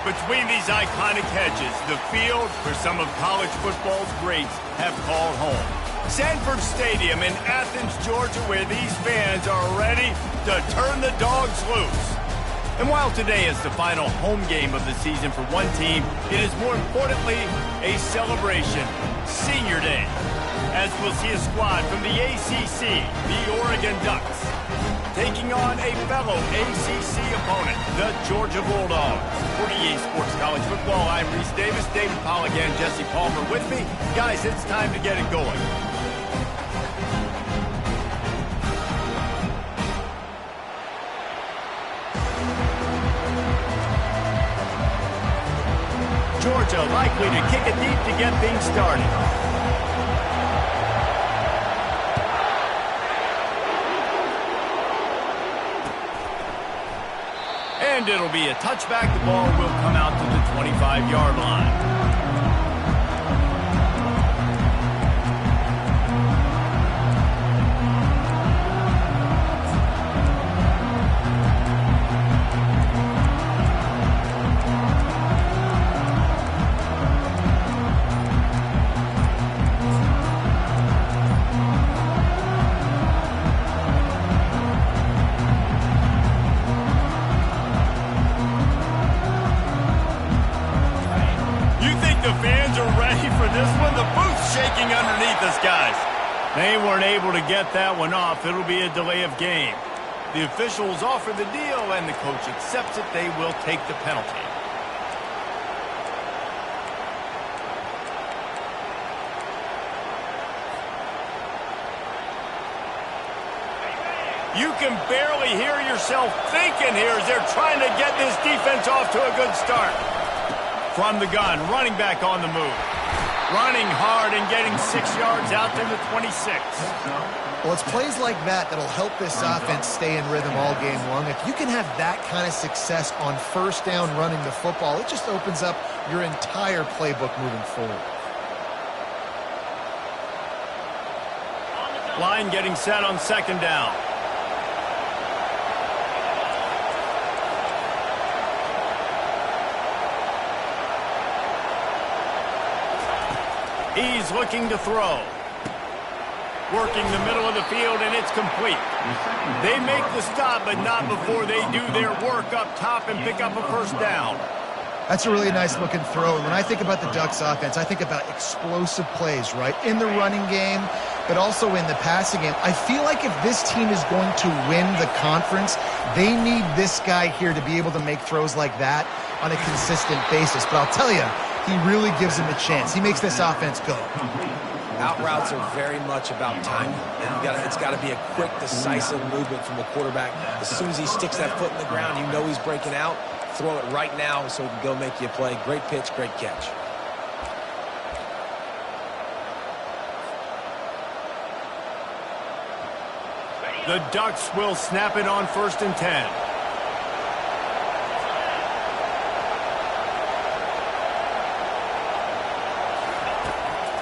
Between these iconic hedges, the field for some of college football's greats have called home. Sanford Stadium in Athens, Georgia, where these fans are ready to turn the dogs loose. And while today is the final home game of the season for one team, it is more importantly a celebration, Senior Day, as we'll see a squad from the ACC, the Oregon Ducks, taking on a fellow ACC opponent, the Georgia Bulldogs. For EA Sports College Football, I'm Reese Davis, David Pollack, and Jesse Palmer with me. Guys, it's time to get it going. Georgia likely to kick it deep to get things started. And it'll be a touchback. The ball will come out to the 25-yard line. They weren't able to get that one off. It'll be a delay of game. The officials offer the deal, and the coach accepts it. They will take the penalty. You can barely hear yourself thinking here as they're trying to get this defense off to a good start. From the gun, running back on the move. Running hard and getting 6 yards out to the 26. Well, it's plays like that that'll help this offense stay in rhythm all game long. If you can have that kind of success on first down running the football, it just opens up your entire playbook moving forward. Line getting set on second down. He's looking to throw. Working the middle of the field, and it's complete. They make the stop, but not before they do their work up top and pick up a first down. That's a really nice-looking throw. And when I think about the Ducks offense, I think about explosive plays, right? In the running game, but also in the passing game. I feel like if this team is going to win the conference, they need this guy here to be able to make throws like that on a consistent basis. But I'll tell you, he really gives him a chance. He makes this offense go. Out routes are very much about timing. It's got to be a quick, decisive movement from the quarterback. As soon as he sticks that foot in the ground, you know he's breaking out. Throw it right now so he can go make you a play. Great pitch, great catch. The Ducks will snap it on 1st and 10.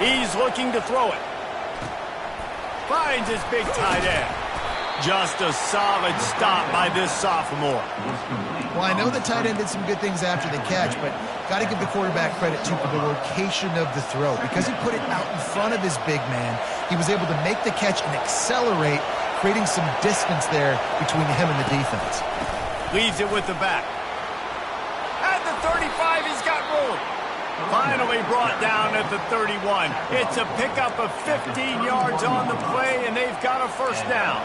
He's looking to throw it. Finds his big tight end. Just a solid stop by this sophomore. Well, I know the tight end did some good things after the catch, but got to give the quarterback credit, too, for the location of the throw. Because he put it out in front of his big man, he was able to make the catch and accelerate, creating some distance there between him and the defense. Leaves it with the back. At the 35, he's got room. Finally brought down at the 31. It's a pickup of 15 yards on the play, and they've got a first down.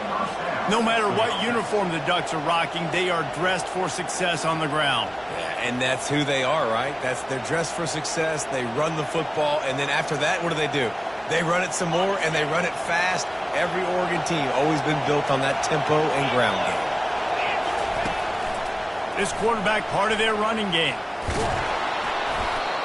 No matter what uniform the Ducks are rocking, they are dressed for success on the ground. Yeah, and that's who they are, right? They're dressed for success. They run the football, and then after that, what do? They run it some more, and they run it fast. Every Oregon team always been built on that tempo and ground game. This quarterback part of their running game.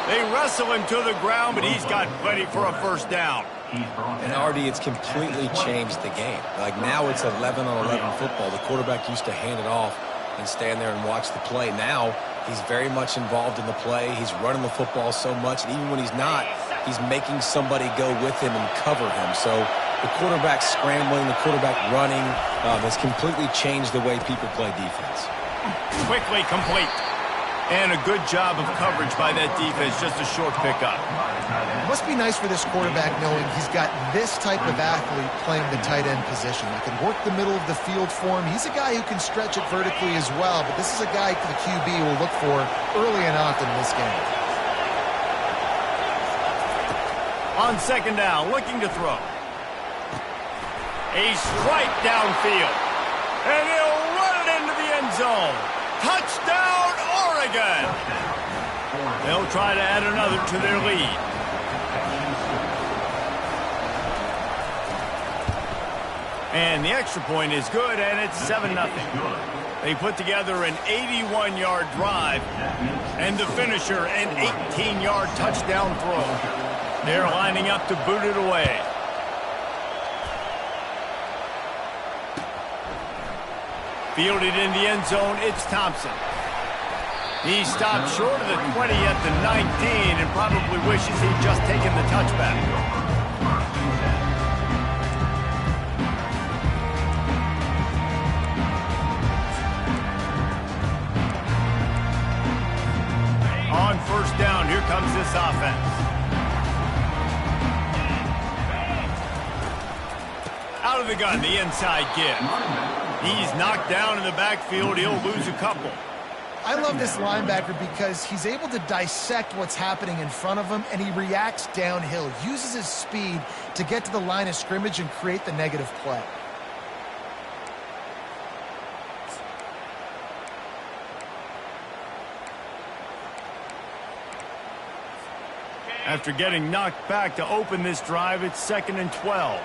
They wrestle him to the ground, but he's got plenty for a first down. And Artie, it's completely changed the game. Like now it's 11-on-11 football. The quarterback used to hand it off and stand there and watch the play. Now he's very much involved in the play. He's running the football so much, and even when he's not, he's making somebody go with him and cover him. So the quarterback scrambling, the quarterback running has completely changed the way people play defense. Quickly complete. And a good job of coverage by that defense, just a short pickup. It must be nice for this quarterback knowing he's got this type of athlete playing the tight end position. He can work the middle of the field for him. He's a guy who can stretch it vertically as well, but this is a guy the QB will look for early and often in this game. On second down, looking to throw. A strike downfield. And he'll run it into the end zone. Touchdown, Oregon! They'll try to add another to their lead. And the extra point is good, and it's 7-0. They put together an 81-yard drive, and the finisher, an 18-yard touchdown throw. They're lining up to boot it away. Fielded in the end zone, it's Thompson. He stopped short of the 20 at the 19 and probably wishes he'd just taken the touchback. On first down, here comes this offense. Out of the gun, the inside give. He's knocked down in the backfield. He'll lose a couple. I love this linebacker because he's able to dissect what's happening in front of him, and he reacts downhill, uses his speed to get to the line of scrimmage and create the negative play. After getting knocked back to open this drive, it's 2nd and 12.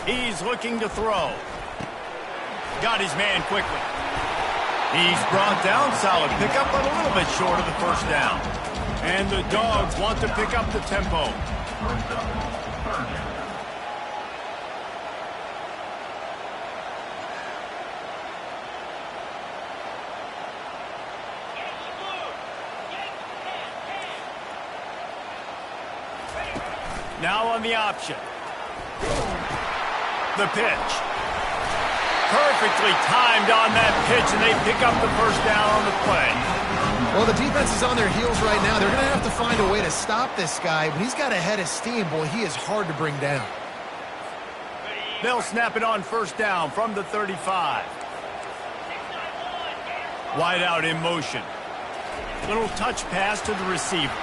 He's looking to throw. Got his man quickly. He's brought down, solid pickup, but a little bit short of the first down. And the Dogs want to pick up the tempo. Now on the option. The pitch. Perfectly timed on that pitch, and they pick up the first down on the play. Well, the defense is on their heels right now. They're going to have to find a way to stop this guy. When he's got a head of steam, boy, he is hard to bring down. They'll snap it on first down from the 35. Wide out in motion. Little touch pass to the receiver.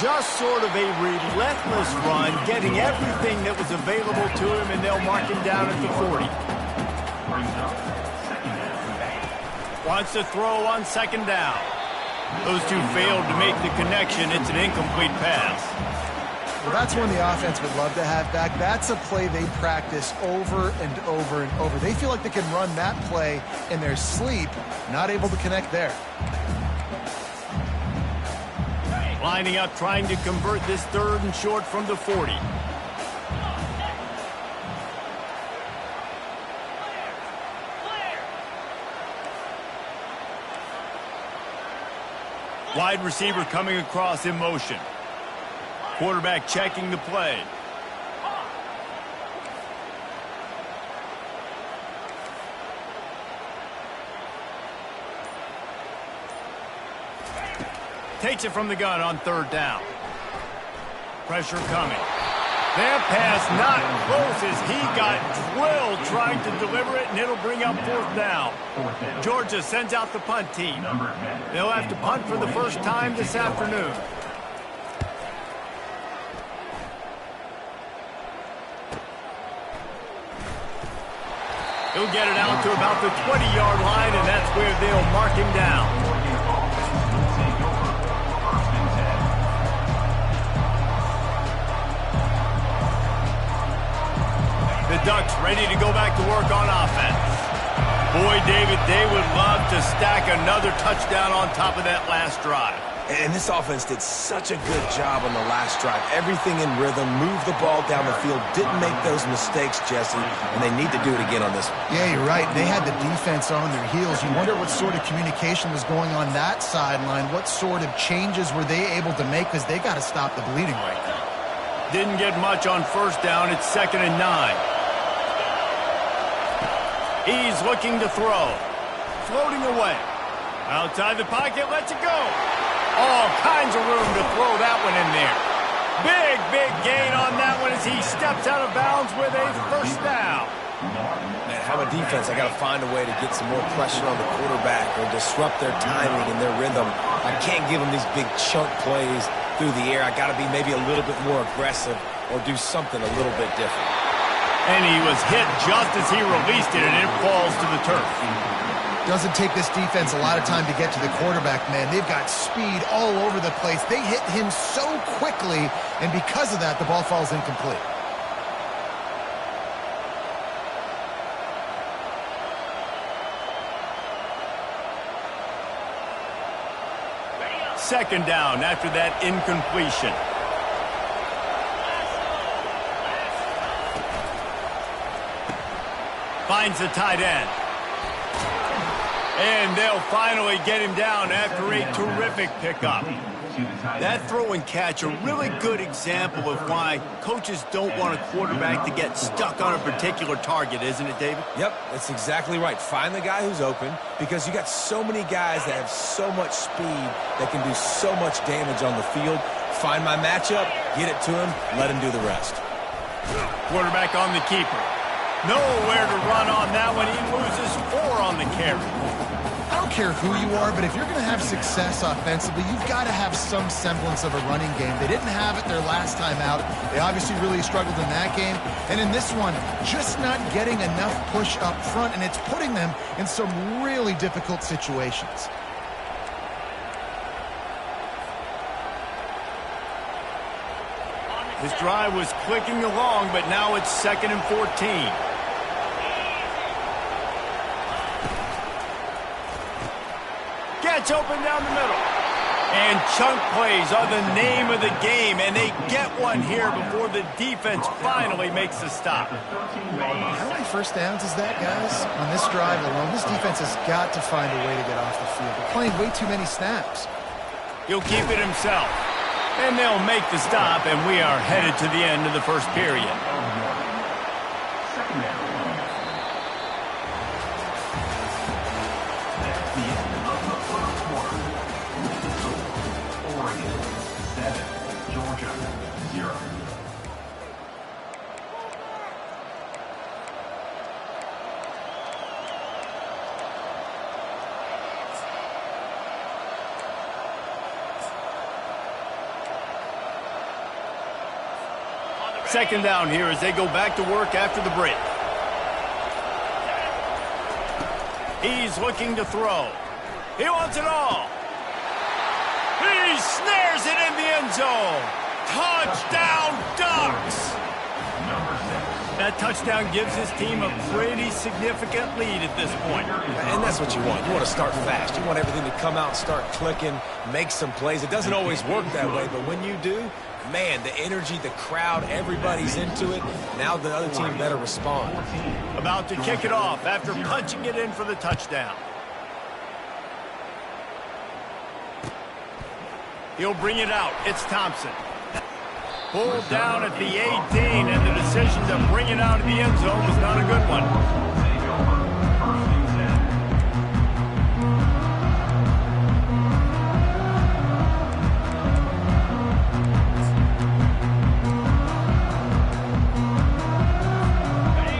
Just sort of a relentless run, getting everything that was available to him, and they'll mark him down at the 40. Wants to throw on second down. Those two failed to make the connection. It's an incomplete pass. Well, that's one the offense would love to have back. That's a play they practice over and over and over. They feel like they can run that play in their sleep, not able to connect there. Lining up, trying to convert this 3rd and short from the 40. Wide receiver coming across in motion. Quarterback checking the play. Takes it from the gun on 3rd down. Pressure coming. That pass not close as he got drilled trying to deliver it, and it'll bring up 4th down. Georgia sends out the punt team. They'll have to punt for the first time this afternoon. He'll get it out to about the 20-yard line, and that's where they'll mark him down. The Ducks ready to go back to work on offense. Boy, David, they would love to stack another touchdown on top of that last drive. And this offense did such a good job on the last drive. Everything in rhythm, moved the ball down the field, didn't make those mistakes, Jesse, and they need to do it again on this one. Yeah, you're right. They had the defense on their heels. You wonder what sort of communication was going on that sideline. What sort of changes were they able to make, because they got to stop the bleeding right now. Didn't get much on first down. It's 2nd and 9. He's looking to throw. Floating away. Outside the pocket, lets it go. All kinds of room to throw that one in there. Big gain on that one as he steps out of bounds with a first down. Man, how a defense, I got to find a way to get some more pressure on the quarterback or disrupt their timing and their rhythm. I can't give them these big chunk plays through the air. I got to be maybe a little bit more aggressive or do something a little bit different. And he was hit just as he released it, and it falls to the turf. Doesn't take this defense a lot of time to get to the quarterback, man. They've got speed all over the place. They hit him so quickly, and because of that, the ball falls incomplete. Second down after that incompletion. Finds the tight end. And they'll finally get him down after a terrific pickup. That throw and catch, a really good example of why coaches don't want a quarterback to get stuck on a particular target, isn't it, David? Yep, that's exactly right. Find the guy who's open because you got so many guys that have so much speed that can do so much damage on the field. Find my matchup, get it to him, let him do the rest. Quarterback on the keeper. Nowhere to run on that one. He loses 4 on the carry. I don't care who you are, but if you're going to have success offensively, you've got to have some semblance of a running game. They didn't have it their last time out. They obviously really struggled in that game. And in this one, just not getting enough push up front, and it's putting them in some really difficult situations. His drive was clicking along, but now it's 2nd and 14. Gets open down the middle. And chunk plays are the name of the game, and they get one here before the defense finally makes the stop. How many first downs is that, guys? On this drive alone, this defense has got to find a way to get off the field. They're playing way too many snaps. He'll keep it himself. And they'll make the stop, and we are headed to the end of the first period. Second down here as they go back to work after the break. He's looking to throw. He wants it all. He snares it in the end zone. Touchdown, Ducks! That touchdown gives his team a pretty significant lead at this point. And that's what you want. You want to start fast. You want everything to come out, start clicking, make some plays. It doesn't always work that way, but when you do, man, the energy, the crowd, everybody's into it. Now the other team better respond. About to kick it off after punching it in for the touchdown. He'll bring it out. It's Thompson. Pulled down at the 18, and the decision to bring it out of the end zone was not a good one.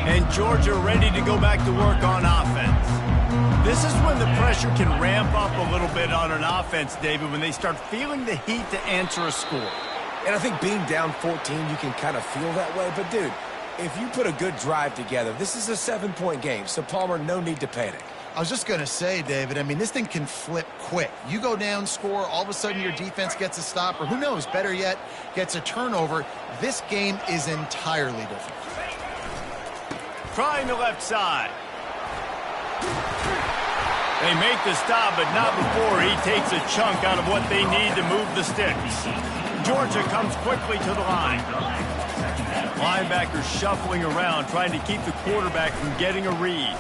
And Georgia ready to go back to work on offense. This is when the pressure can ramp up a little bit on an offense, David, when they start feeling the heat to answer a score. And I think being down 14, you can kind of feel that way. But, dude, if you put a good drive together, this is a 7-point game. So, Palmer, no need to panic. I was just going to say, David, I mean, this thing can flip quick. You go down, score, all of a sudden your defense gets a stop, or who knows, better yet, gets a turnover. This game is entirely different. Trying the left side. They make the stop, but not before he takes a chunk out of what they need to move the sticks. Georgia comes quickly to the line. Linebackers shuffling around, trying to keep the quarterback from getting a read.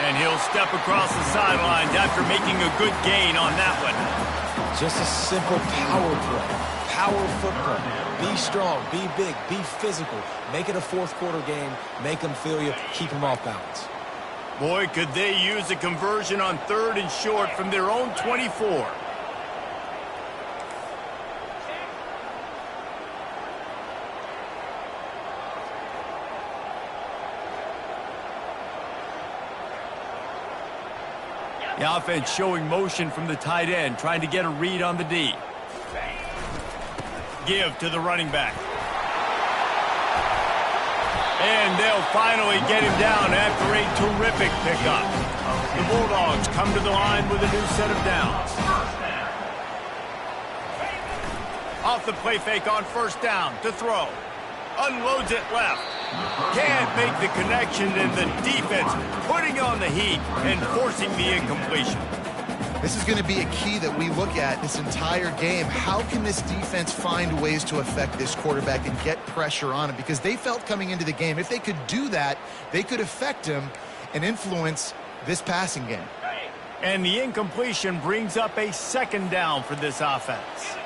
And he'll step across the sidelines after making a good gain on that one. Just a simple power play. power football. Be strong, be big, be physical. Make it a fourth quarter game. Make them feel you. Keep them off balance. Boy, could they use a conversion on 3rd and short from their own 24. The offense showing motion from the tight end, trying to get a read on the D. Give to the running back. And they'll finally get him down after a terrific pickup. The Bulldogs come to the line with a new set of downs. Off the play fake on 1st down to throw. Unloads it left. Can't make the connection, and the defense putting on the heat and forcing the incompletion. This is going to be a key that we look at this entire game. How can this defense find ways to affect this quarterback and get pressure on him? Because they felt coming into the game, if they could do that, they could affect him and influence this passing game. And the incompletion brings up a 2nd down for this offense.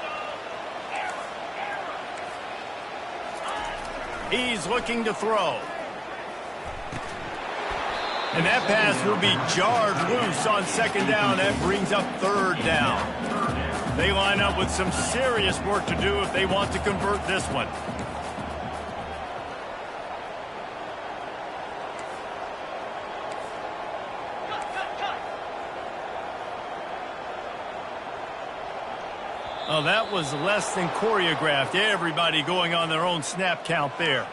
He's looking to throw. And that pass will be jarred loose on 2nd down. That brings up 3rd down. They line up with some serious work to do if they want to convert this one. Oh, that was less than choreographed. Everybody going on their own snap count there.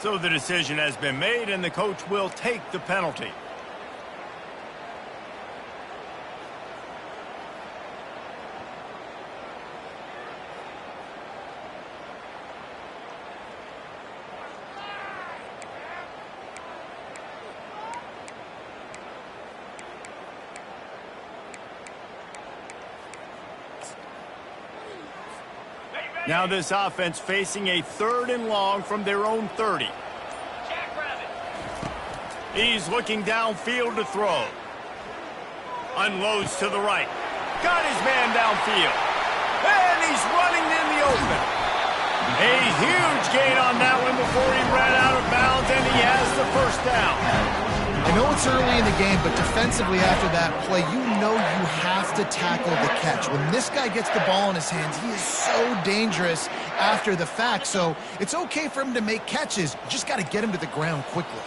So the decision has been made, and the coach will take the penalty. Now this offense facing a 3rd and long from their own 30. He's looking downfield to throw. Unloads to the right. Got his man downfield. And he's running in the open. A huge gain on that one before he ran out of bounds, and he has the 1st down. I know it's early in the game, but defensively after that play, you know you have to tackle the catch. When this guy gets the ball in his hands, he is so dangerous after the fact. So it's okay for him to make catches. You just got to get him to the ground quickly.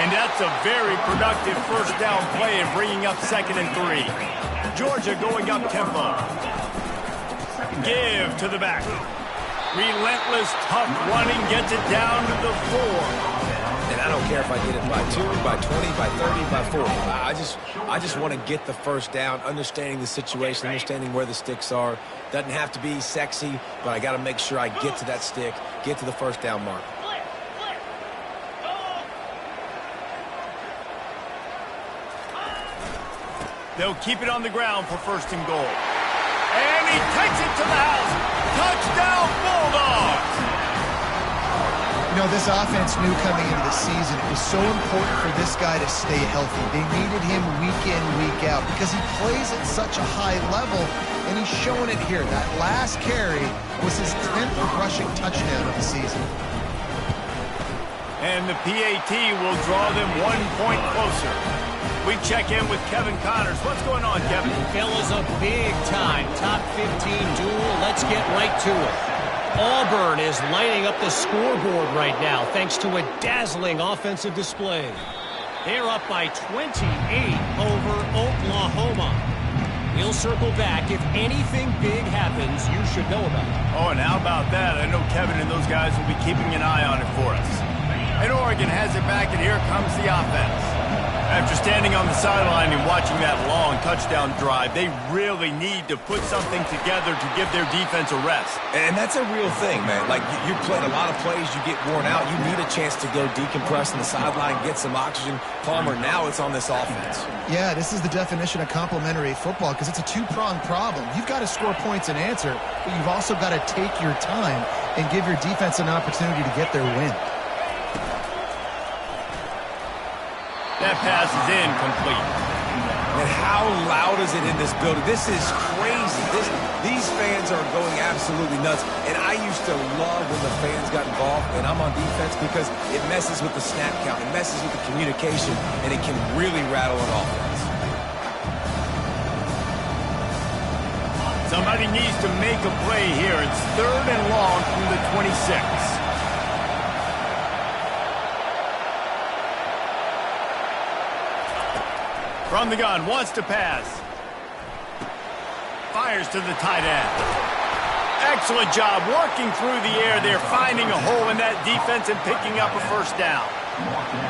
And that's a very productive 1st down play and bringing up 2nd and 3. Georgia going up tempo. Give to the back. Relentless, tough running, gets it down to the 4. And I don't care if I get it by 2, by 20, by 30, by 40. I just want to get the 1st down, understanding the situation, understanding where the sticks are. Doesn't have to be sexy, but I got to make sure I get to that stick, get to the 1st down mark. They'll keep it on the ground for 1st and goal. And he takes it to the house. Touchdown, Bulldogs! You know, this offense knew coming into the season it was so important for this guy to stay healthy. They needed him week in, week out because he plays at such a high level, and he's showing it here. That last carry was his 10th rushing touchdown of the season. And the PAT will draw them 1 point closer. We check in with Kevin Connors. What's going on, Kevin? Fellas, a big-time top 15 duel. Let's get right to it. Auburn is lining up the scoreboard right now thanks to a dazzling offensive display. They're up by 28 over Oklahoma. We'll circle back. If anything big happens, you should know about it. Oh, and how about that? I know Kevin and those guys will be keeping an eye on it for us. And Oregon has it back, and here comes the offense. After standing on the sideline and watching that long touchdown drive, they really need to put something together to give their defense a rest. And that's a real thing, man. Like, you're playing a lot of plays, you get worn out. You need a chance to go decompress on the sideline, get some oxygen. Palmer, now it's on this offense. Yeah, this is the definition of complementary football because it's a two-pronged problem. You've got to score points and answer, but you've also got to take your time and give your defense an opportunity to get their win. That pass is incomplete. And how loud is it in this building? This is crazy. These fans are going absolutely nuts. And I used to love when the fans got involved, and I'm on defense, because it messes with the snap count, it messes with the communication, and it can really rattle an offense. Somebody needs to make a play here. It's 3rd and long from the 26. From the gun, wants to pass. Fires to the tight end. Excellent job working through the air there, finding a hole in that defense and picking up a first down.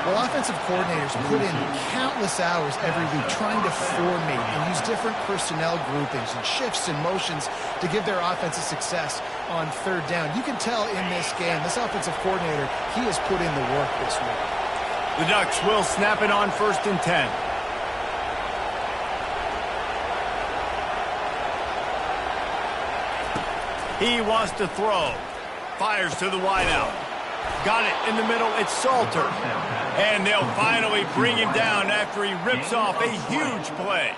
Well, offensive coordinators put in countless hours every week trying to formate and use different personnel groupings and shifts and motions to give their offense a success on 3rd down. You can tell in this game, this offensive coordinator, he has put in the work this week. The Ducks will snap it on 1st and 10. He wants to throw. Fires to the wideout. Got it in the middle. It's Salter. And they'll finally bring him down after he rips off a huge play.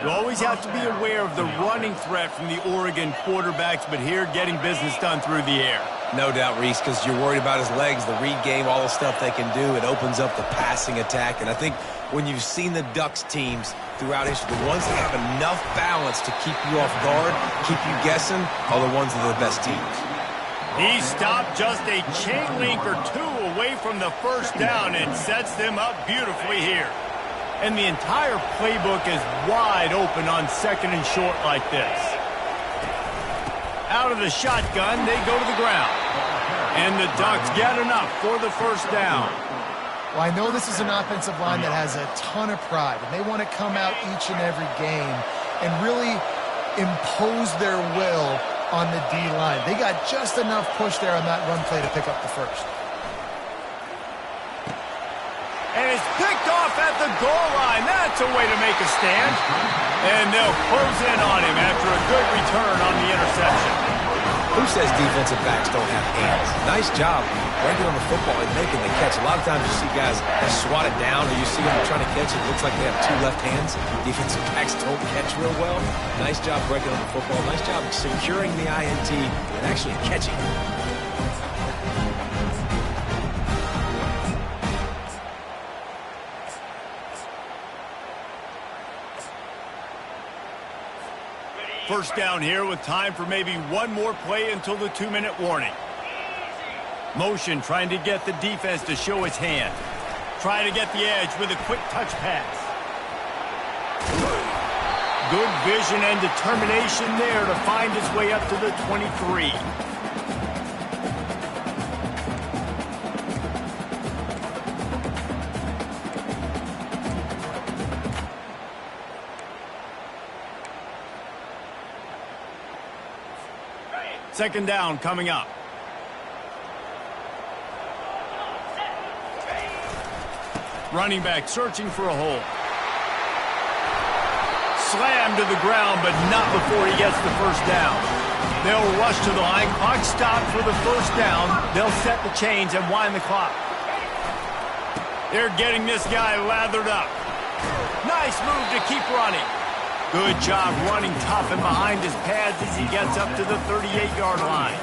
You always have to be aware of the running threat from the Oregon quarterbacks, but here getting business done through the air. No doubt, Reese, because you're worried about his legs, the read game, all the stuff they can do. It opens up the passing attack. And I think when you've seen the Ducks teams throughout history, the ones that have enough balance to keep you off guard, keep you guessing, are the ones that are the best teams. He stopped just a chain link or two away from the first down and sets them up beautifully here. And the entire playbook is wide open on 2nd and short like this. Out of the shotgun, they go to the ground. And the Ducks get enough for the first down. Well, I know this is an offensive line that has a ton of pride, and they want to come out each and every game and really impose their will on the D-line. They got just enough push there on that run play to pick up the first. And it's picked off at the goal line. That's a way to make a stand. And they'll close in on him after a good return on the interception. Who says defensive backs don't have hands? Nice job breaking on the football and making the catch. A lot of times you see guys swat it down, or you see them trying to catch it. It looks like they have 2 left hands. Defensive backs don't catch real well. Nice job breaking on the football. Nice job securing the INT and actually catching it. First down here with time for maybe one more play until the 2-minute warning. Motion trying to get the defense to show its hand. Try to get the edge with a quick touch pass. Good vision and determination there to find his way up to the 23. Second down coming up. Running back searching for a hole. Slammed to the ground, but not before he gets the first down. They'll rush to the line. Clock stopped for the first down. They'll set the chains and wind the clock. They're getting this guy lathered up. Nice move to keep running. Good job running tough and behind his pads as he gets up to the 38-yard line.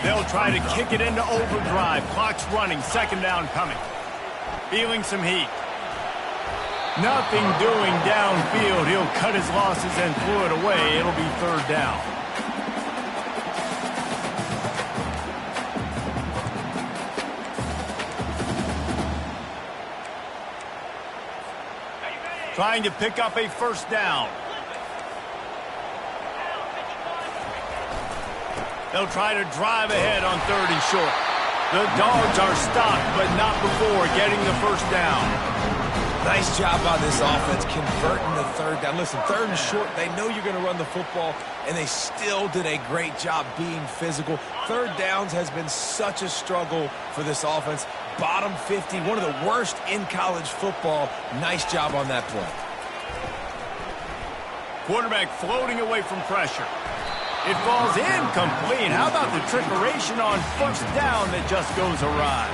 They'll try to kick it into overdrive. Clock's running. Second down coming. Feeling some heat. Nothing doing downfield. He'll cut his losses and throw it away. It'll be third down. Trying to pick up a first down. They'll try to drive ahead on 3rd and short. The Dogs are stopped, but not before getting the first down. Nice job on this offense converting the 3rd down. Listen, 3rd and short, they know you're going to run the football, and they still did a great job being physical. 3rd downs has been such a struggle for this offense. Bottom 50, one of the worst in college football. Nice job on that play. Quarterback floating away from pressure. It falls incomplete. How about the trickeration on first down that just goes awry?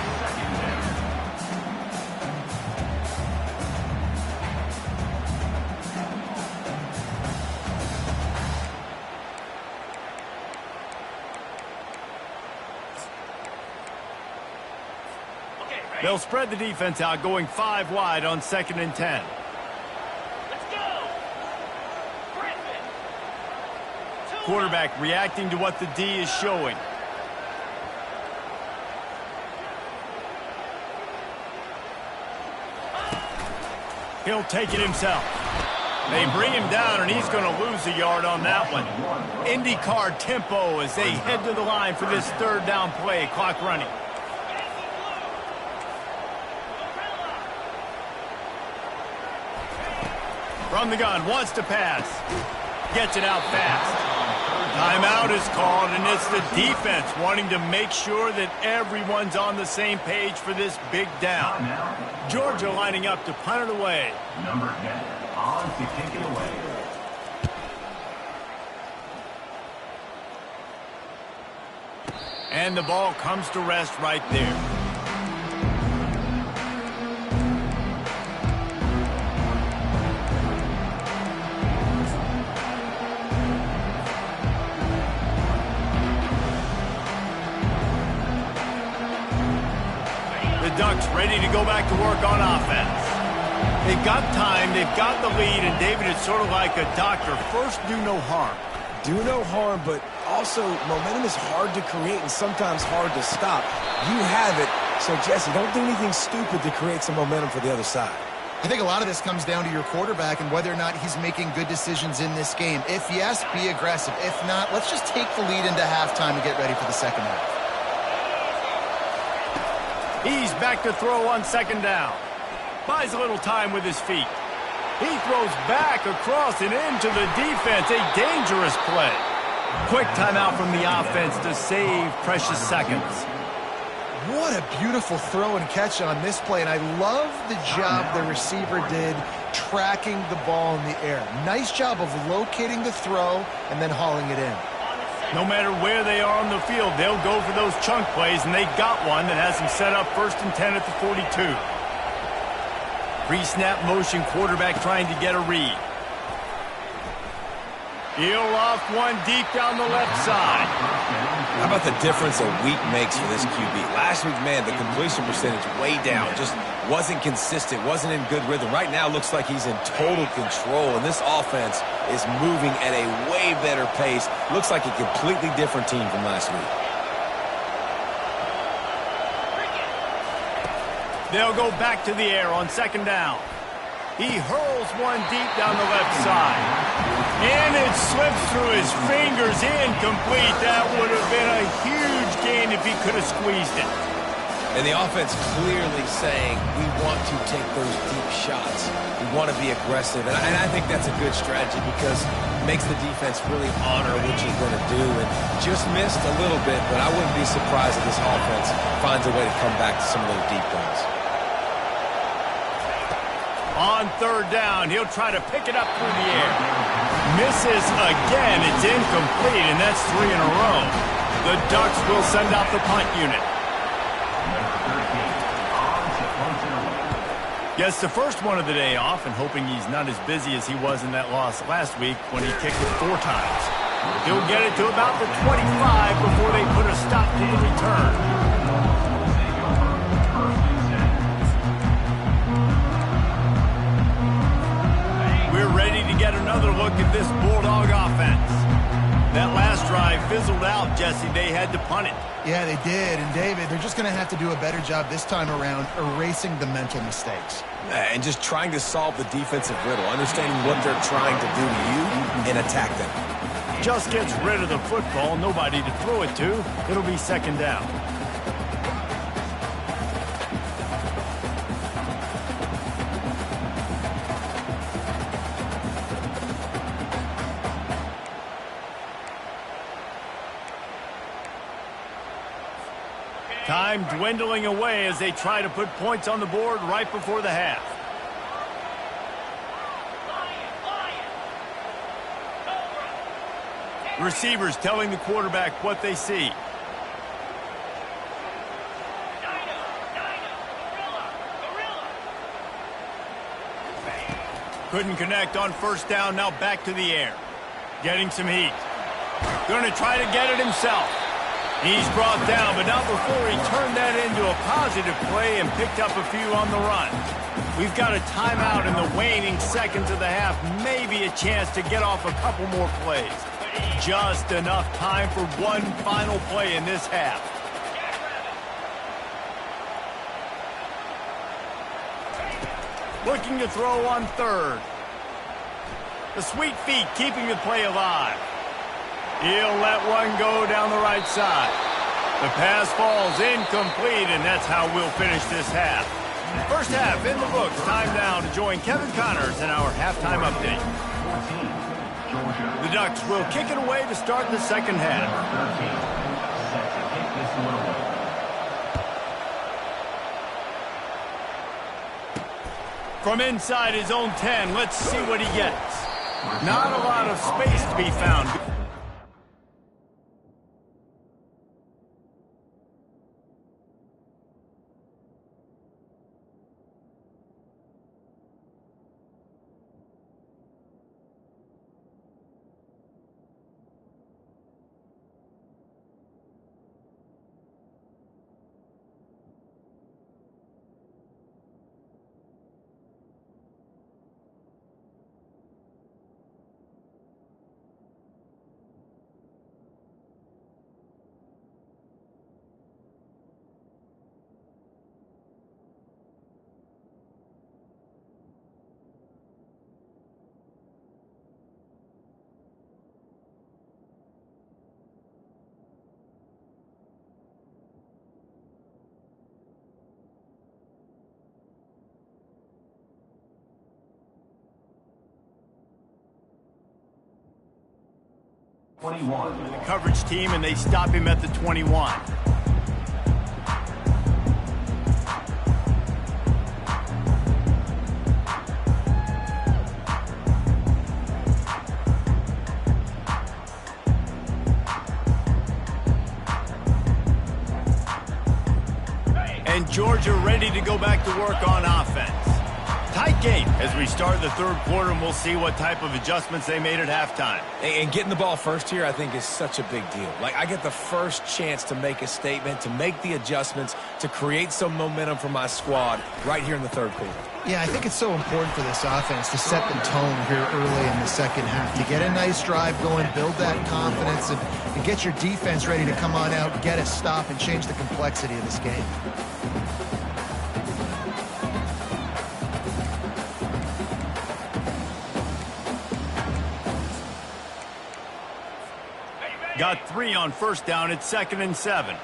They'll spread the defense out, going 5 wide on 2nd and 10. Quarterback reacting to what the D is showing. He'll take it himself. They bring him down, and he's going to lose a yard on that one. IndyCar tempo as they head to the line for this 3rd down play. Clock running. From the gun, wants to pass. Gets it out fast. Timeout is called, and it's the defense wanting to make sure that everyone's on the same page for this big down. Georgia lining up to punt it away. Number 10 on to kick it away. And the ball comes to rest right there. Ducks ready to go back to work on offense. They've got time, they've got the lead, and David, it's sort of like a doctor. First, do no harm. Do no harm, but also momentum is hard to create and sometimes hard to stop. You have it, so Jesse, don't do anything stupid to create some momentum for the other side. I think a lot of this comes down to your quarterback and whether or not he's making good decisions in this game. If yes, be aggressive. If not, let's just take the lead into halftime and get ready for the second half. He's back to throw on 2nd down. Buys a little time with his feet. He throws back across and into the defense. A dangerous play. Quick timeout from the offense to save precious seconds. What a beautiful throw and catch on this play, and I love the job the receiver did tracking the ball in the air. Nice job of locating the throw and then hauling it in. No matter where they are on the field, they'll go for those chunk plays, and they got one that has them set up 1st and 10 at the 42. Pre-snap motion, quarterback trying to get a read. He'll off one deep down the left side. How about the difference a week makes for this QB? Last week, man, the completion percentage way down. Just wasn't consistent, wasn't in good rhythm. Right now, looks like he's in total control, and this offense is moving at a way better pace. Looks like a completely different team from last week. They'll go back to the air on 2nd down. He hurls one deep down the left side. And it slips through his fingers, incomplete. That would have been a huge gain if he could have squeezed it. And the offense clearly saying, we want to take those deep shots. We want to be aggressive. And I think that's a good strategy because it makes the defense really honor what you're going to do. And just missed a little bit, but I wouldn't be surprised if this offense finds a way to come back to some of those deep ones. On 3rd down, he'll try to pick it up through the air. Misses again. It's incomplete, and that's 3 in a row. The Ducks will send out the punt unit. Gets the first one of the day off, and hoping he's not as busy as he was in that loss last week when he kicked it 4 times. He'll get it to about the 25 before they put a stop to the return. We're ready to get another look at this Bulldog offense. That last drive fizzled out, Jesse. They had to punt it. Yeah, they did. And, David, they're just going to have to do a better job this time around erasing the mental mistakes. And just trying to solve the defensive riddle, understanding what they're trying to do to you and attack them. Just gets rid of the football, nobody to throw it to. It'll be 2nd down. Time dwindling away as they try to put points on the board right before the half. Receivers telling the quarterback what they see. Couldn't connect on 1st down, now back to the air. Getting some heat. Going to try to get it himself. He's brought down, but not before he turned that into a positive play and picked up a few on the run. We've got a timeout in the waning seconds of the half, maybe a chance to get off a couple more plays. Just enough time for one final play in this half. Looking to throw on third. The sweet feet keeping the play alive. He'll let one go down the right side. The pass falls incomplete, and that's how we'll finish this half. First half in the books. Time now to join Kevin Connors in our halftime update. The Ducks will kick it away to start the second half. From inside his own 10, let's see what he gets. Not a lot of space to be found. The coverage team, and they stop him at the 21. And Georgia ready to go back to work on offense. Tight game as we start the third quarter, and we'll see what type of adjustments they made at halftime. And getting the ball first here, I think, is such a big deal. Like, I get the first chance to make a statement, to make the adjustments, to create some momentum for my squad right here in the third quarter. Yeah, I think it's so important for this offense to set the tone here early in the second half. To get a nice drive going, build that confidence, and get your defense ready to come on out, get a stop, and change the complexity of this game. Got 3 on first down. It's 2nd and 7.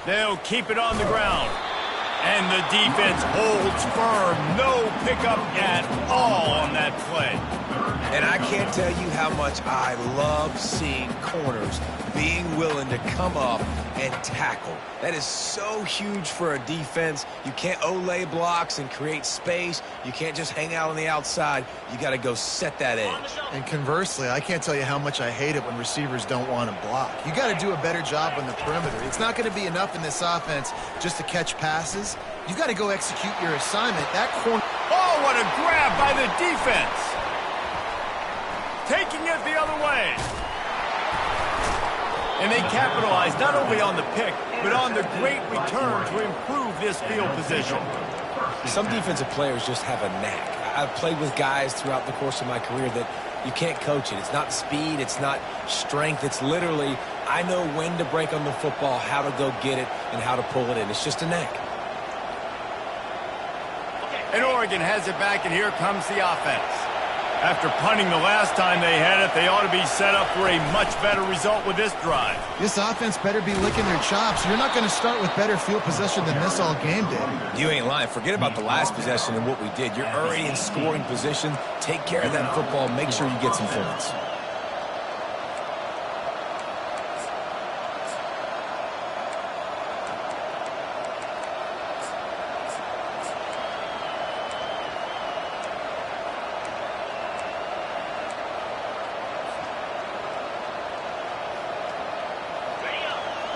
They'll keep it on the ground. And the defense holds firm. No pickup at all on that play. And I can't tell you how much I love seeing corners being willing to come up and tackle. That is so huge for a defense. You can't Olay blocks and create space. You can't just hang out on the outside. You got to go set that edge. And conversely, I can't tell you how much I hate it when receivers don't want to block. You got to do a better job on the perimeter. It's not going to be enough in this offense just to catch passes. You got to go execute your assignment. That corner. Oh, what a grab by the defense. Taking it the other way. And they capitalize not only on the pick, but on the great return to improve this field position. Some defensive players just have a knack. I've played with guys throughout the course of my career that you can't coach it. It's not speed. It's not strength. It's literally, I know when to break on the football, how to go get it, and how to pull it in. It's just a knack. And Oregon has it back, and here comes the offense. After punting the last time they had it, they ought to be set up for a much better result with this drive. This offense better be licking their chops. You're not going to start with better field possession than this all game did. You ain't lying. Forget about the last possession and what we did. You're already in scoring position. Take care of that football. Make sure you get some points.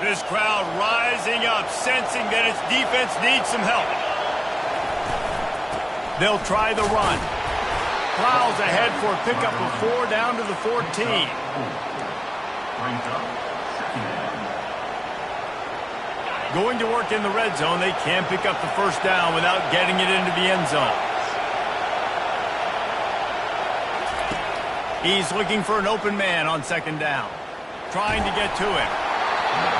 This crowd rising up, sensing that its defense needs some help. They'll try the run. Plows ahead for a pickup of 4 down to the 14. Brings up second down. Going to work in the red zone. They can pick up the first down without getting it into the end zone. He's looking for an open man on second down. Trying to get to him.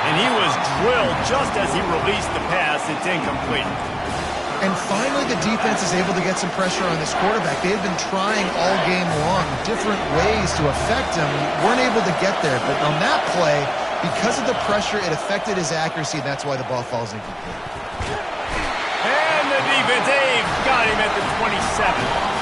And he was drilled just as he released the pass. It's incomplete. And finally, the defense is able to get some pressure on this quarterback. They had been trying all game long different ways to affect him. Weren't able to get there. But on that play, because of the pressure, it affected his accuracy, and that's why the ball falls incomplete. And the defense, they've got him at the 27.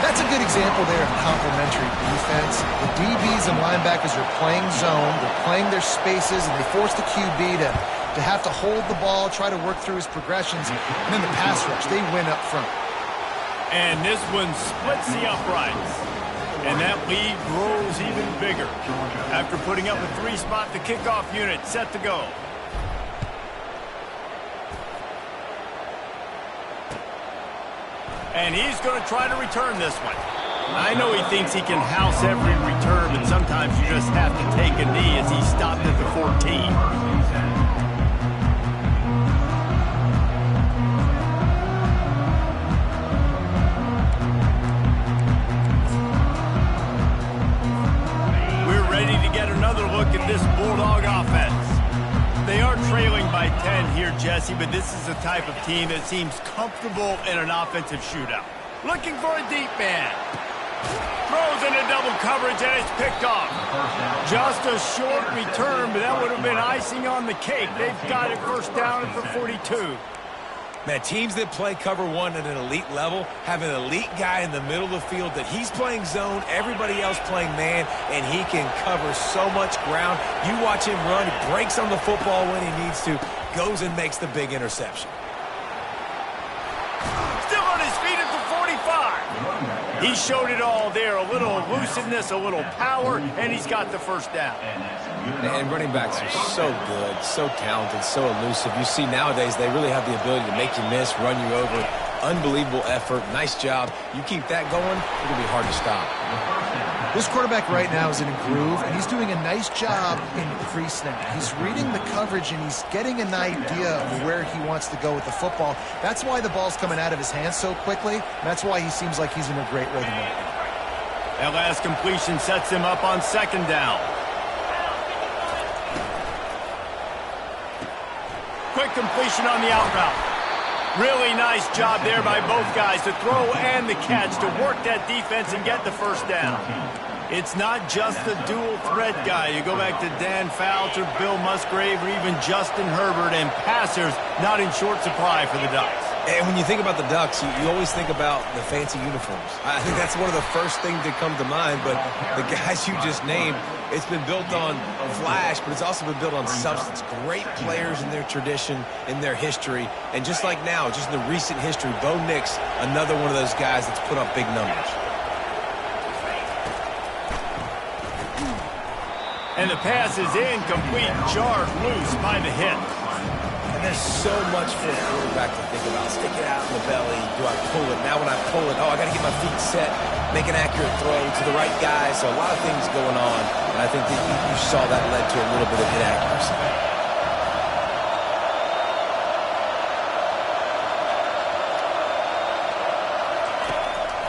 That's a good example there of complementary defense. The DBs and linebackers are playing zone. They're playing their spaces, and they force the QB to have to hold the ball, try to work through his progressions, and then the pass rush, they win up front. And this one splits the uprights. And that lead grows even bigger. After putting up a 3-spot, the kickoff unit set to go. And he's going to try to return this one. I know he thinks he can house every return, but sometimes you just have to take a knee as he stopped at the 14. Another look at this Bulldog offense. They are trailing by 10 here, Jesse, but this is the type of team that seems comfortable in an offensive shootout. Looking for a deep man. Throws into double coverage, and it's picked off. Just a short return, but that would have been icing on the cake. They've got it first down at the 42. Man, teams that play cover one at an elite level have an elite guy in the middle of the field that he's playing zone, everybody else playing man, and he can cover so much ground. You watch him run, he breaks on the football when he needs to, goes and makes the big interception. Still on his feet at the 45. He showed it all there, a little elusiveness, a little power, and he's got the first down. And running backs are so good, so talented, so elusive. You see nowadays they really have the ability to make you miss, run you over. Unbelievable effort. Nice job. You keep that going, it'll be hard to stop. This quarterback right now is in a groove, and he's doing a nice job in pre-snap. He's reading the coverage, and he's getting an idea of where he wants to go with the football. That's why the ball's coming out of his hands so quickly. That's why he seems like he's in a great rhythm right now. That last completion sets him up on second down. Quick completion on the out route. Really nice job there by both guys to throw and the catch to work that defense and get the first down. It's not just the dual threat guy. You go back to Dan Fouts or Bill Musgrave or even Justin Herbert, and passers not in short supply for the Ducks. And when you think about the Ducks, you always think about the fancy uniforms. I think that's one of the first things that come to mind, but the guys you just named, it's been built on flash, but it's also been built on substance. Great players in their tradition, in their history, and just like now, just in the recent history, Bo Nix, another one of those guys that's put up big numbers. And the pass is incomplete, jarred loose by the hit. And there's so much for a quarterback to think about. Stick it out in the belly. Do I pull it? Now when I pull it, I got to get my feet set, make an accurate throw to the right guy. So a lot of things going on. And I think that you saw that led to a little bit of inaccuracy.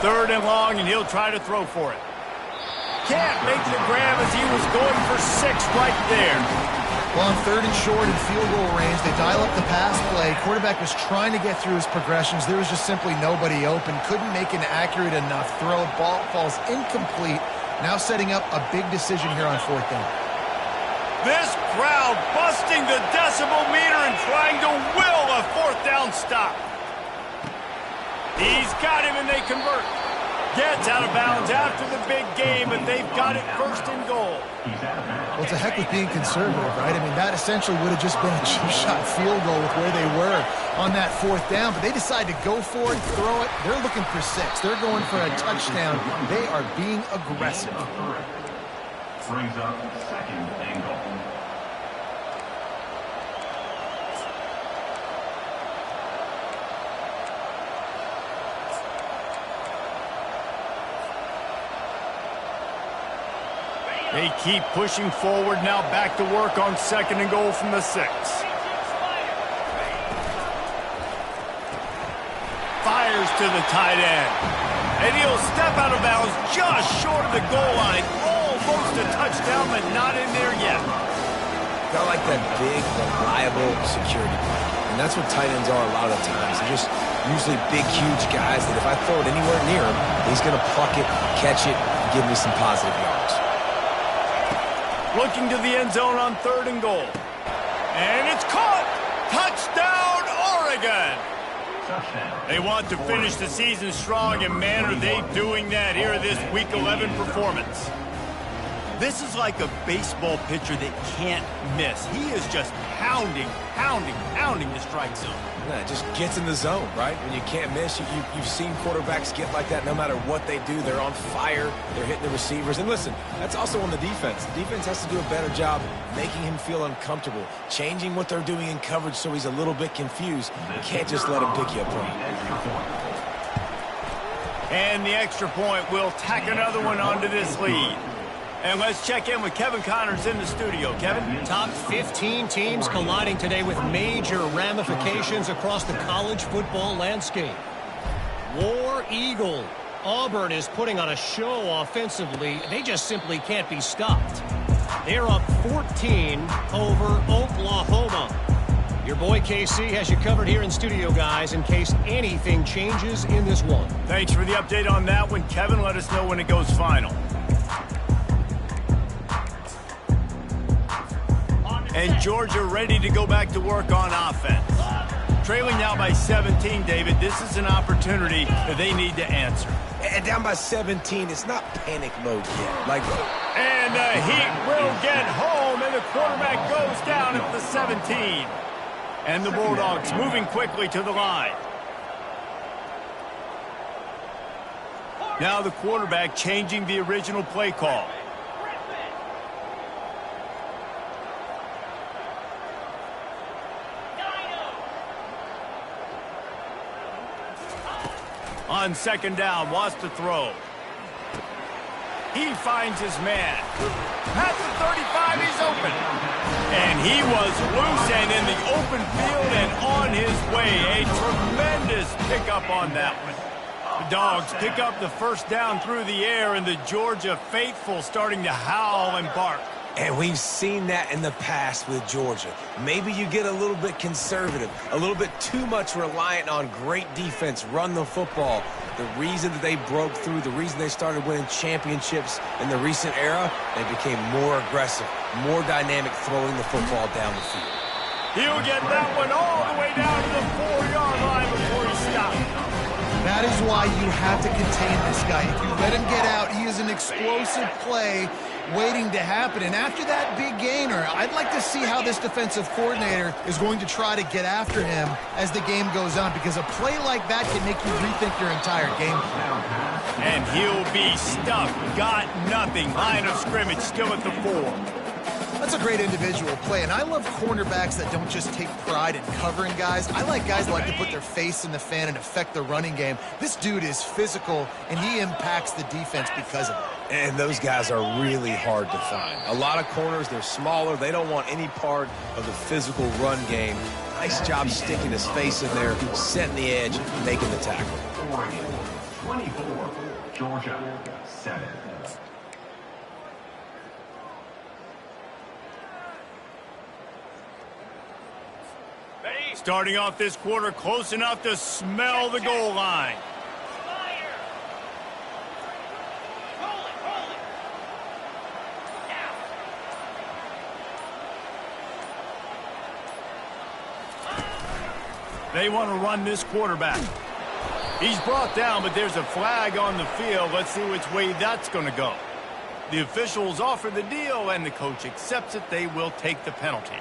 Third and long, and he'll try to throw for it. Can't make the grab as he was going for 6 right there. Well, on third and short in field goal range, they dial up the pass play. Quarterback was trying to get through his progressions. There was just simply nobody open. Couldn't make an accurate enough throw. Ball falls incomplete. Now setting up a big decision here on fourth down. This crowd busting the decibel meter and trying to will a fourth down stop. He's got him and they convert. Gets out of bounds after the big game, but they've got it first and goal. Well, to heck with being conservative, right? I mean, that essentially would have just been a cheap-shot field goal with where they were on that fourth down, but they decide to go for it, throw it. They're looking for 6. They're going for a touchdown. They are being aggressive. Brings up second and goal. They keep pushing forward. Now back to work on 2nd and goal from the 6. Fires to the tight end. And he'll step out of bounds just short of the goal line. Almost a touchdown, but not in there yet. Got like that big, reliable security blanket. And that's what tight ends are a lot of the times. They're just usually big, huge guys that if I throw it anywhere near him, he's going to pluck it, catch it, and give me some positive yards. Looking to the end zone on 3rd and goal. And it's caught! Touchdown, Oregon! They want to finish the season strong, and man, are they doing that here in this Week 11 performance. This is like a baseball pitcher that can't miss. He is just pounding the strike zone. Yeah, it just gets in the zone, right? When you can't miss, you've seen quarterbacks get like that no matter what they do. They're on fire. They're hitting the receivers. And listen, that's also on the defense. The defense has to do a better job making him feel uncomfortable, changing what they're doing in coverage so he's a little bit confused. You can't just let him pick you apart. And the extra point will tack another one onto this lead. And let's check in with Kevin Connors in the studio. Kevin? Top 15 teams colliding today with major ramifications across the college football landscape. War Eagle. Auburn is putting on a show offensively. They just simply can't be stopped. They're up 14 over Oklahoma. Your boy KC has you covered here in studio, guys, in case anything changes in this one. Thanks for the update on that one, Kevin. Let us know when it goes final. And Georgia ready to go back to work on offense. Trailing now by 17, David. This is an opportunity that they need to answer. And down by 17, it's not panic mode yet. And the Heat will get home, and the quarterback goes down at the 17. And the Bulldogs moving quickly to the line. Now the quarterback changing the original play call. On 2nd down, wants to throw. He finds his man. At the 35, he's open. And he was loose and in the open field and on his way. A tremendous pickup on that one. The Dogs pick up the 1st down through the air, and the Georgia faithful starting to howl and bark. And we've seen that in the past with Georgia. Maybe you get a little bit conservative, a little bit too much reliant on great defense, run the football. The reason that they broke through, the reason they started winning championships in the recent era, they became more aggressive, more dynamic throwing the football down the field. He'll get that one all the way down to the 4-yard line before he stops. That is why you have to contain this guy. If you let him get out, he is an explosive play waiting to happen. And after that big gainer, I'd like to see how this defensive coordinator is going to try to get after him as the game goes on, because a play like that can make you rethink your entire game plan. And he'll be stuffed. Got nothing. Line of scrimmage still at the 4. That's a great individual play, and I love cornerbacks that don't just take pride in covering guys. I like guys that like to put their face in the fan and affect the running game. This dude is physical, and he impacts the defense because of it. And those guys are really hard to find. A lot of corners, they're smaller. They don't want any part of the physical run game. Nice job sticking his face in there, setting the edge, making the tackle. 24, Georgia 7. Starting off this quarter close enough to smell the goal line. They want to run this quarterback. He's brought down, but there's a flag on the field. Let's see which way that's going to go. The officials offer the deal, and the coach accepts it. They will take the penalty.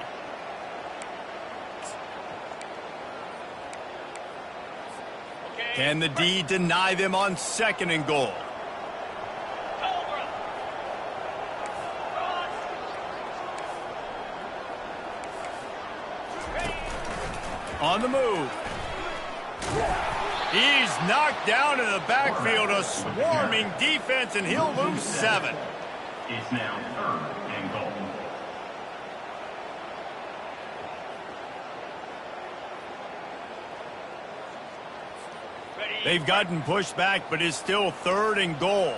Can the D deny them on 2nd and goal? On the move. He's knocked down in the backfield, a swarming defense, and he'll lose 7. It's now 3rd and goal. They've gotten pushed back, but it's still 3rd and goal.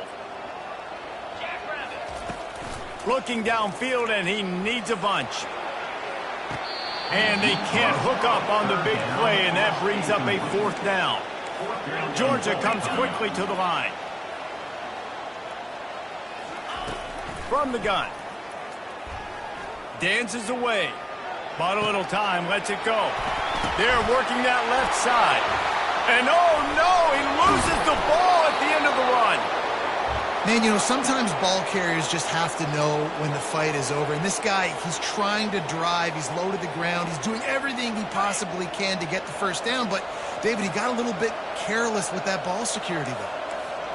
Looking downfield, and he needs a bunch. And they can't hook up on the big play, and that brings up a 4th down. Georgia comes quickly to the line. From the gun. Dances away. Bought a little time, lets it go. They're working that left side. And oh no, he loses the ball at the end of the run. Man, you know, sometimes ball carriers just have to know when the fight is over. And this guy, he's trying to drive. He's low to the ground. He's doing everything he possibly can to get the first down. But, David, he got a little bit careless with that ball security, though.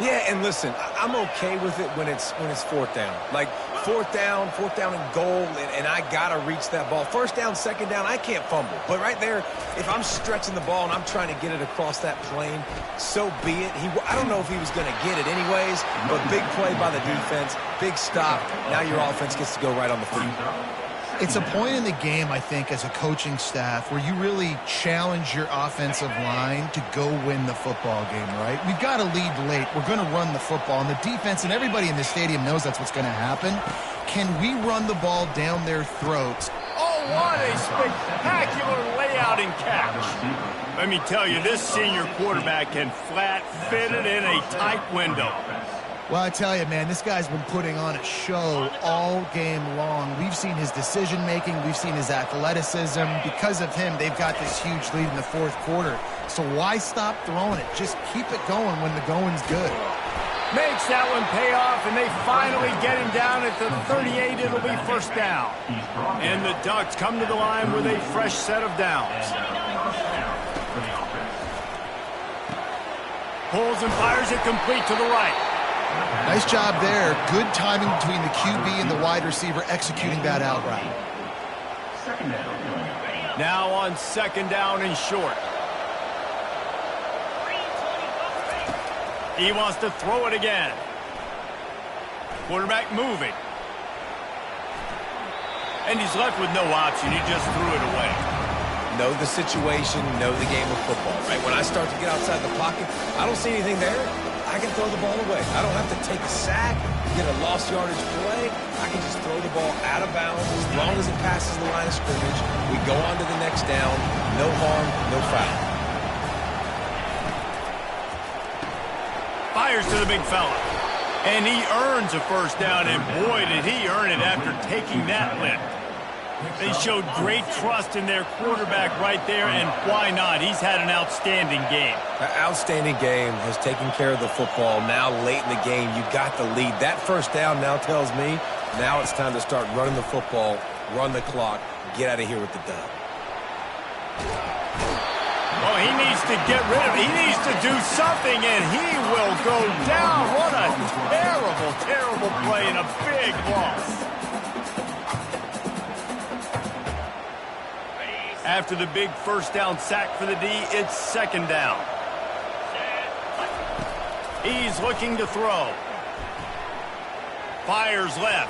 Yeah, and listen, I'm okay with it when it's 4th down. Like, 4th down and goal, and I got to reach that ball. 1st down, 2nd down, I can't fumble. But right there, if I'm stretching the ball and I'm trying to get it across that plane, so be it. I don't know if he was going to get it anyways, but big play by the defense, big stop. Now your offense gets to go right on the field. It's a point in the game, I think, as a coaching staff where you really challenge your offensive line to go win the football game, right? We've got to lead late. We're going to run the football. And the defense and everybody in the stadium knows that's what's going to happen. Can we run the ball down their throats? Oh, what a spectacular layout and catch. Let me tell you, this senior quarterback can flat fit it in a tight window. Well, I tell you, man, this guy's been putting on a show all game long. We've seen his decision-making. We've seen his athleticism. Because of him, they've got this huge lead in the 4th quarter. So why stop throwing it? Just keep it going when the going's good. Makes that one pay off, and they finally get him down at the 38. It'll be 1st down. And the Ducks come to the line with a fresh set of downs. Pulls and fires it complete to the right. Nice job there. Good timing between the QB and the wide receiver executing that out route. Now on 2nd down and short. He wants to throw it again. Quarterback moving. And he's left with no option. He just threw it away. Know the situation, know the game of football, right? When I start to get outside the pocket, I don't see anything there. I can throw the ball away. I don't have to take a sack, get a lost yardage play. I can just throw the ball out of bounds as long as it passes the line of scrimmage. We go on to the next down. No harm, no foul. Fires to the big fella. And he earns a 1st down, and boy, did he earn it after taking that lift. They showed great trust in their quarterback right there, and why not? He's had an outstanding game. An outstanding game, has taken care of the football. Now, late in the game, you got the lead. That 1st down now tells me now it's time to start running the football, run the clock, get out of here with the dub. Well, he needs to get rid of it. He needs to do something, and he will go down. What a terrible, terrible play and a big loss. After the big 1st down sack for the D, it's 2nd down. He's looking to throw. Fires left.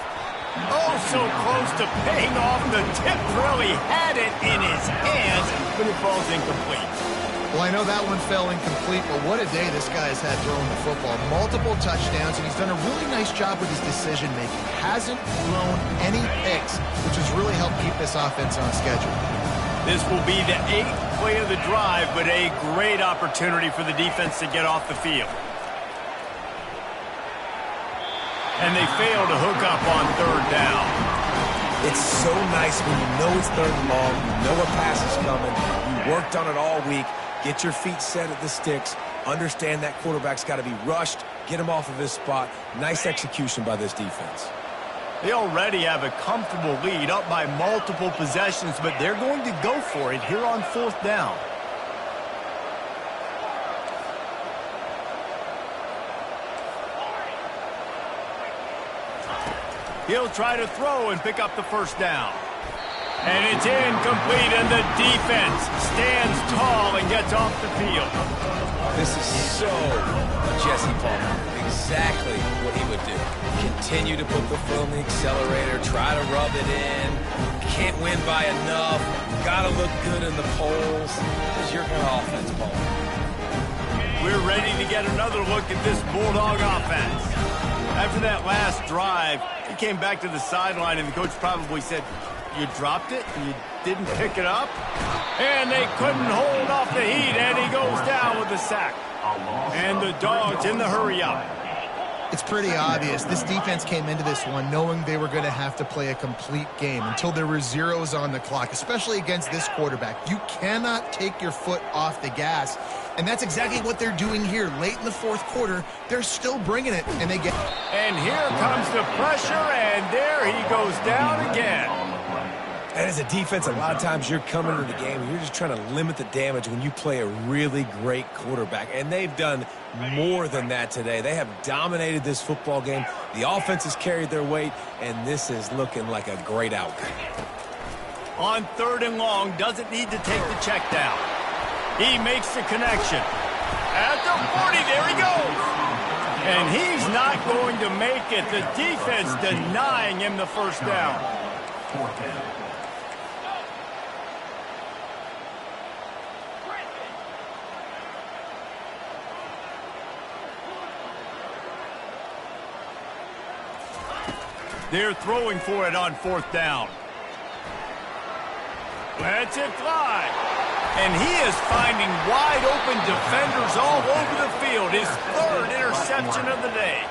Oh, so close to paying off. The tip really had it in his hands, but it falls incomplete. Well, I know that one fell incomplete, but what a day this guy has had throwing the football. Multiple touchdowns, and he's done a really nice job with his decision-making. Hasn't thrown any picks, which has really helped keep this offense on schedule. This will be the 8th play of the drive, but a great opportunity for the defense to get off the field. And they fail to hook up on 3rd down. It's so nice when you know it's 3rd and long, you know a pass is coming, you worked on it all week, get your feet set at the sticks, understand that quarterback's got to be rushed, get him off of his spot. Nice execution by this defense. They already have a comfortable lead up by multiple possessions, but they're going to go for it here on 4th down. He'll try to throw and pick up the 1st down. And it's incomplete, and the defense stands tall and gets off the field. This is so Jesse Palmer. Exactly what he would do. Continue to put the foot on the accelerator, try to rub it in. Can't win by enough. Gotta look good in the polls. This is your kind of offense, Palmer. We're ready to get another look at this Bulldog offense. After that last drive, he came back to the sideline, and the coach probably said, "You dropped it? You didn't pick it up?" And they couldn't hold off the heat, and he goes down with a sack. And the Dogs in the hurry-up. It's pretty obvious. This defense came into this one knowing they were going to have to play a complete game until there were zeros on the clock, especially against this quarterback. You cannot take your foot off the gas, and that's exactly what they're doing here. Late in the fourth quarter, they're still bringing it, and they get... And here comes the pressure, and there he goes down again. And as a defense, a lot of times you're coming into the game and you're just trying to limit the damage when you play a really great quarterback. And they've done more than that today. They have dominated this football game. The offense has carried their weight, and this is looking like a great outcome. On 3rd and long, doesn't need to take the check down. He makes the connection. At the 40, there he goes. And he's not going to make it. The defense denying him the first down. 4th down. They're throwing for it on 4th down. Lets it fly. And he is finding wide open defenders all over the field. His 3rd interception of the day.